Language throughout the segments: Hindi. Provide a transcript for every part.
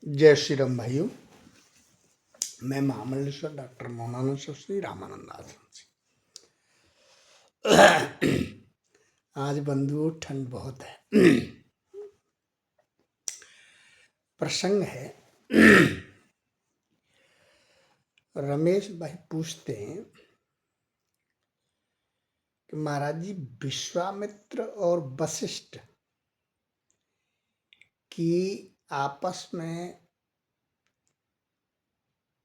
जय श्री राम भाइयों। मैं महामंडलेश्वर डॉक्टर मोहनानंद श्री रामानंद आश्रम से। आज बंधुओं ठंड बहुत है। प्रसंग है, रमेश भाई पूछते हैं कि महाराज जी, विश्वामित्र और वशिष्ठ की आपस में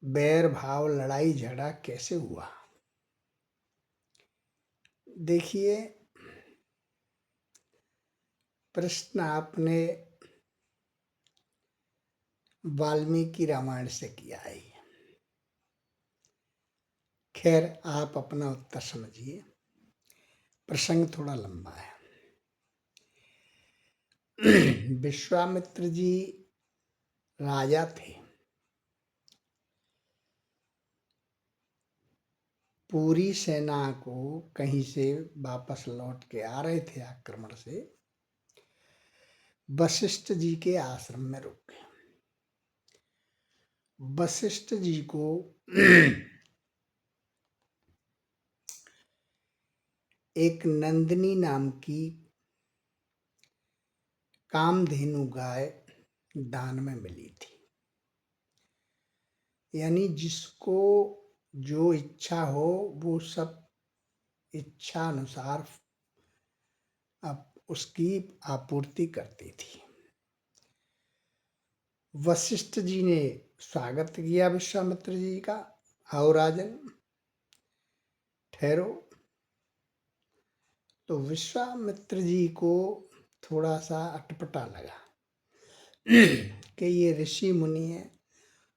बैर भाव, लड़ाई झगड़ा कैसे हुआ। देखिए, प्रश्न आपने वाल्मीकि रामायण से किया है। खैर, आप अपना उत्तर समझिए, प्रसंग थोड़ा लंबा है। विश्वामित्र जी राजा थे। पूरी सेना को कहीं से वापस लौट के आ रहे थे आक्रमण से, वशिष्ठ जी के आश्रम में रुक गए। वशिष्ठ जी को एक नंदिनी नाम की कामधेनु गाय दान में मिली थी। यानी जिसको जो इच्छा हो वो सब इच्छा अनुसार अब उसकी आपूर्ति करती थी। वशिष्ठ जी ने स्वागत किया विश्वामित्र जी का। आओ राजन, ठहरो। तो विश्वामित्र जी को थोड़ा सा अटपटा लगा कि ये ऋषि मुनि है,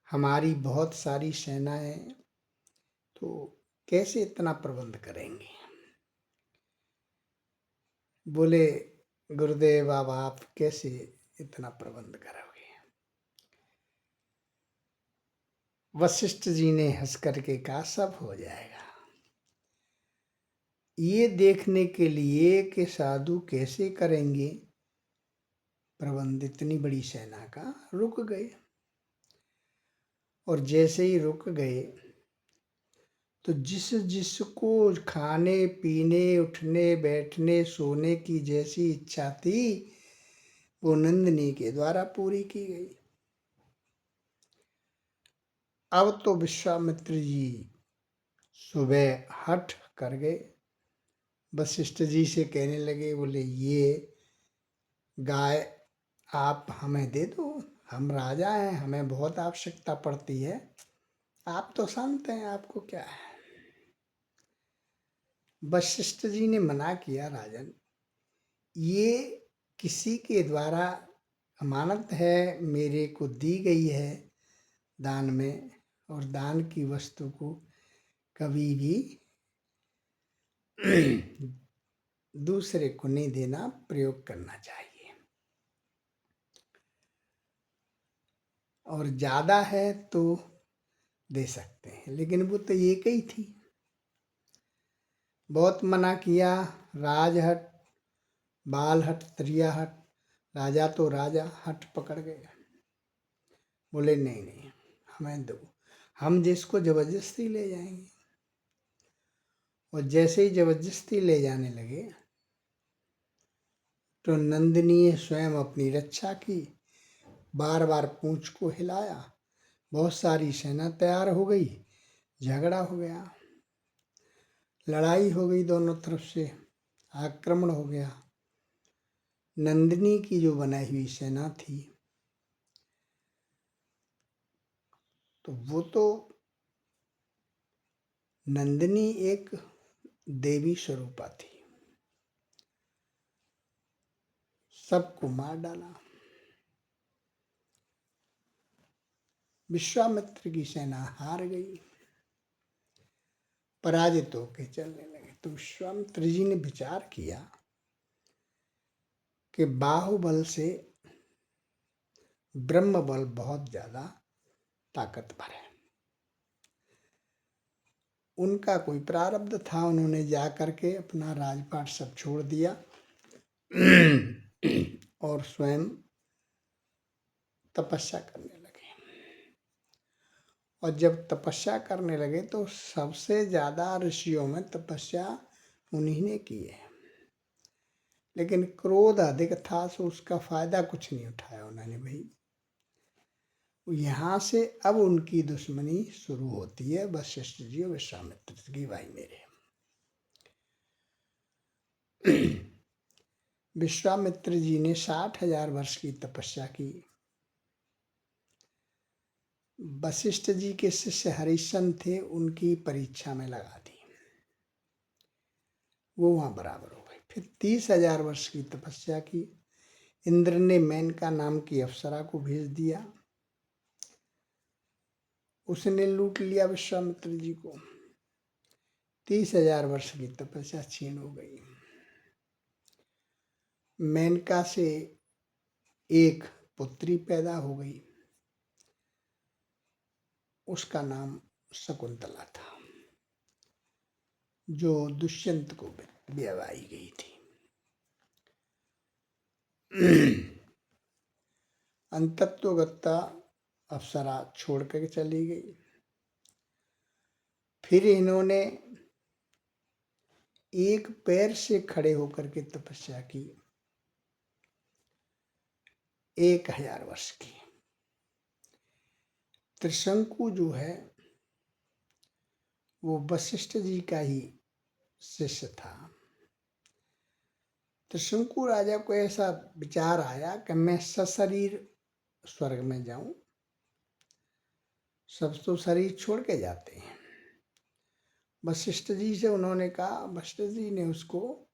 हमारी बहुत सारी सेना है, तो कैसे इतना प्रबंध करेंगे। बोले, गुरुदेव अब आप कैसे इतना प्रबंध करोगे। वशिष्ठ जी ने हंस करके कहा, सब हो जाएगा। ये देखने के लिए कि साधु कैसे करेंगे प्रबंध इतनी बड़ी सेना का, रुक गए। और जैसे ही रुक गए तो जिसको खाने पीने, उठने बैठने, सोने की जैसी इच्छा थी वो नंदिनी के द्वारा पूरी की गई। अब तो विश्वामित्र जी सुबह हठ कर गए, वशिष्ठ जी से कहने लगे, बोले ये गाय आप हमें दे दो, हम राजा हैं, हमें बहुत आवश्यकता पड़ती है, आप तो संत हैं, आपको क्या है। वशिष्ठ जी ने मना किया, राजन ये किसी के द्वारा अमानत है, मेरे को दी गई है दान में, और दान की वस्तु को कभी भी दूसरे को नहीं देना, प्रयोग करना चाहिए। और ज्यादा है तो दे सकते हैं, लेकिन वो तो एक ही थी। बहुत मना किया, राजहट, बालहट, त्रियाहट, राजा तो राजा हट पकड़ गए। बोले नहीं नहीं, हमें दो, हम जिसको जबरदस्ती ले जाएंगे। और जैसे ही जबरदस्ती ले जाने लगे तो नंदिनी स्वयं अपनी रक्षा की, बार बार पूंछ को हिलाया, बहुत सारी सेना तैयार हो गई, झगड़ा हो गया, लड़ाई हो गई, दोनों तरफ से आक्रमण हो गया। नंदिनी की जो बनाई हुई सेना थी तो वो तो नंदिनी एक देवी स्वरूपा थी, सबको मार डाला। विश्वामित्र की सेना हार गई, पराजित होकर चलने लगे। तो विश्वामित्र जी ने विचार किया कि बाहुबल से ब्रह्म बल बहुत ज्यादा ताकतवर है। उनका कोई प्रारब्ध था, उन्होंने जा करके अपना राजपाट सब छोड़ दिया और स्वयं तपस्या करने लगे। और जब तपस्या करने लगे तो सबसे ज़्यादा ऋषियों में तपस्या उन्हीं ने की है, लेकिन क्रोध अधिक था तो उसका फायदा कुछ नहीं उठाया उन्होंने भाई। यहाँ से अब उनकी दुश्मनी शुरू होती है वशिष्ठ जी और विश्वामित्र की, भाई मेरे। विश्वामित्र जी ने 60,000 वर्ष की तपस्या की। वशिष्ठ जी के शिष्य हरिश्चंद्र थे, उनकी परीक्षा में लगा दी, वो वहां बराबर हो गए। फिर 30,000 वर्ष की तपस्या की। इंद्र ने मेनका नाम की अप्सरा को भेज दिया, उसने लूट लिया विश्वामित्र जी को। 30,000 वर्ष की तपस्या छीन हो गई। मेनका से एक पुत्री पैदा हो गई, उसका नाम शकुंतला था, जो दुष्यंत को ब्याहवाई गई थी। अंतत्वगत्ता अप्सरा छोड़ कर चली गई। फिर इन्होंने एक पैर से खड़े होकर के तपस्या की 1000 वर्ष की। त्रिशंकु जो है वो वशिष्ठ जी का ही शिष्य था। त्रिशंकु राजा को ऐसा विचार आया कि मैं सशरीर स्वर्ग में जाऊं। सब तो शरीर छोड़ के जाते हैं। वशिष्ठ जी से उन्होंने कहा, वशिष्ठ जी ने उसको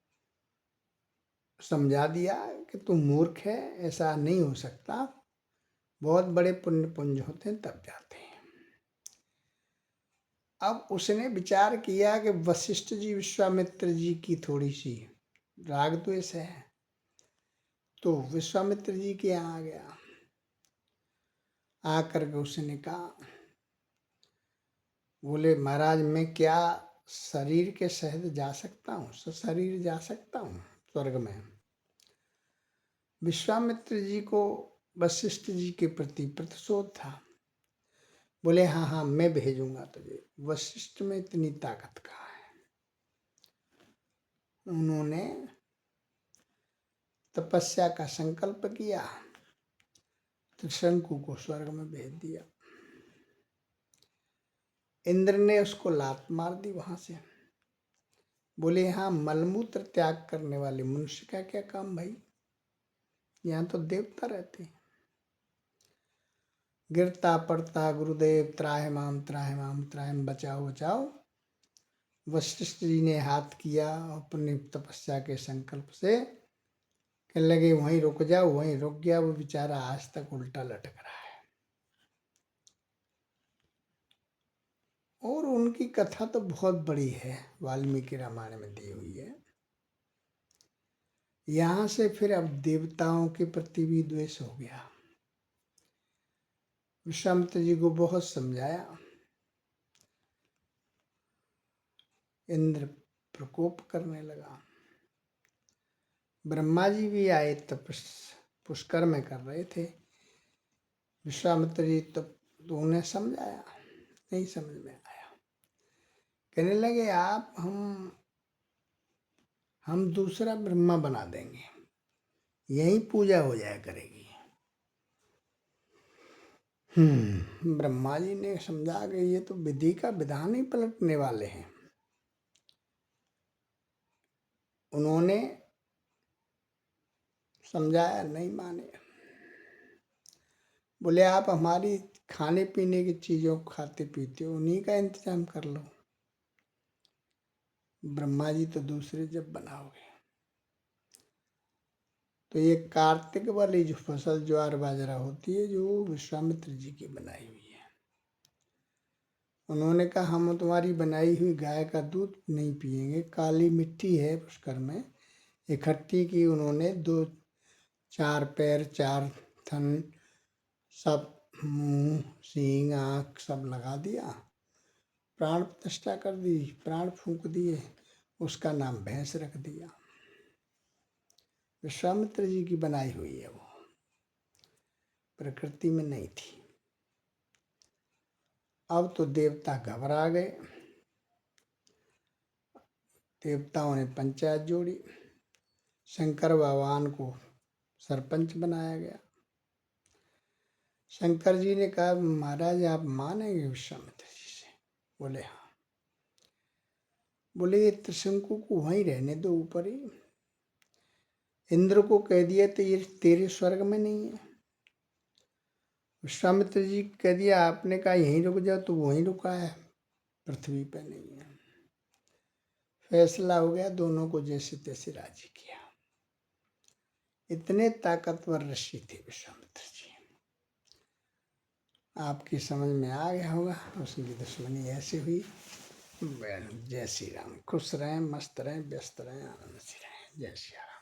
समझा दिया कि तुम मूर्ख है, ऐसा नहीं हो सकता, बहुत बड़े पुण्य पुंज होते हैं तब जाते हैं। अब उसने विचार किया कि वशिष्ठ जी विश्वामित्र जी की थोड़ी सी राग द्वेष है, तो विश्वामित्र जी के यहाँ आ गया। आकर के उसने कहा, बोले महाराज मैं क्या शरीर के सहित जा सकता हूँ, सशरीर जा सकता हूँ स्वर्ग में? विश्वामित्र जी को वशिष्ठ जी के प्रति प्रतिशोध था। बोले हाँ हाँ मैं भेजूंगा तुझे। वशिष्ठ में इतनी ताकत कहाँ है। उन्होंने तपस्या का संकल्प किया, त्रिशंकु को स्वर्ग में भेज दिया। इंद्र ने उसको लात मार दी वहां से। बोले यहाँ मलमूत्र त्याग करने वाले मनुष्य का क्या काम भाई, यहाँ तो देवता रहते हैं। गिरता पड़ता गुरुदेव त्राहिमाम त्राहिमाम त्राहिम, बचाओ बचाओ। वशिष्ठ जी ने हाथ किया अपने तपस्या के संकल्प से, कहने लगे वहीं रुक जाओ, वहीं रुक गया। वो बेचारा आज तक उल्टा लटक रहा है। और उनकी कथा तो बहुत बड़ी है, वाल्मीकि रामायण में दी हुई है। यहाँ से फिर अब देवताओं के प्रति भी द्वेष हो गया। विश्वामित्र जी को बहुत समझाया, इंद्र प्रकोप करने लगा। ब्रह्मा जी भी आए, तपस पुष्कर में कर रहे थे। विश्वामित्र जी तो उन्हें समझाया, नहीं समझ में आया। कहने लगे आप हम दूसरा ब्रह्मा बना देंगे, यही पूजा हो जाया करेगी। ब्रह्मा जी ने समझा कि ये तो विधि का विधान ही पलटने वाले हैं। उन्होंने समझाया, नहीं माने। बोले आप हमारी खाने पीने की चीजों को खाते पीते हो, उन्हीं का इंतजाम कर लो। ब्रह्मा जी तो दूसरे जब बनाओगे। तो ये कार्तिक वाली जो फसल ज्वार बाजरा होती है, जो विश्वामित्र जी की बनाई हुई है। उन्होंने कहा हम तुम्हारी बनाई हुई गाय का दूध नहीं पिएंगे। काली मिट्टी है पुष्कर में, इकट्ठी की उन्होंने, 4 पैर 4 थन, सब मुंह सींग आँख सब लगा दिया, प्राण प्रतिष्ठा कर दी, प्राण फूंक दिए, उसका नाम भैंस रख दिया। विश्वामित्र जी की बनाई हुई है, वो प्रकृति में नहीं थी। अब तो देवता घबरा गए। देवताओं ने पंचायत जोड़ी, शंकर भगवान को सरपंच बनाया गया। शंकर जी ने कहा, महाराज आप मानेंगे विश्वामित्र जी से? बोले हाँ। बोले ये त्रिशंकु को वहीं रहने दो ऊपर ही, इंद्र को कह दिया तो ये तेरे स्वर्ग में नहीं है। विश्वामित्र जी कह दिया आपने कहा यहीं रुक जाओ, तो वहीं रुका है, पृथ्वी पे नहीं है। फैसला हो गया, दोनों को जैसे तैसे राजी किया। इतने ताकतवर ऋषि थे विश्वामित्र जी। आपकी समझ में आ गया होगा उसकी दुश्मनी ऐसी हुई। जय श्री राम। खुश रहें, मस्त रहें, व्यस्त रहें, आनंद से रहें। जय श्री राम।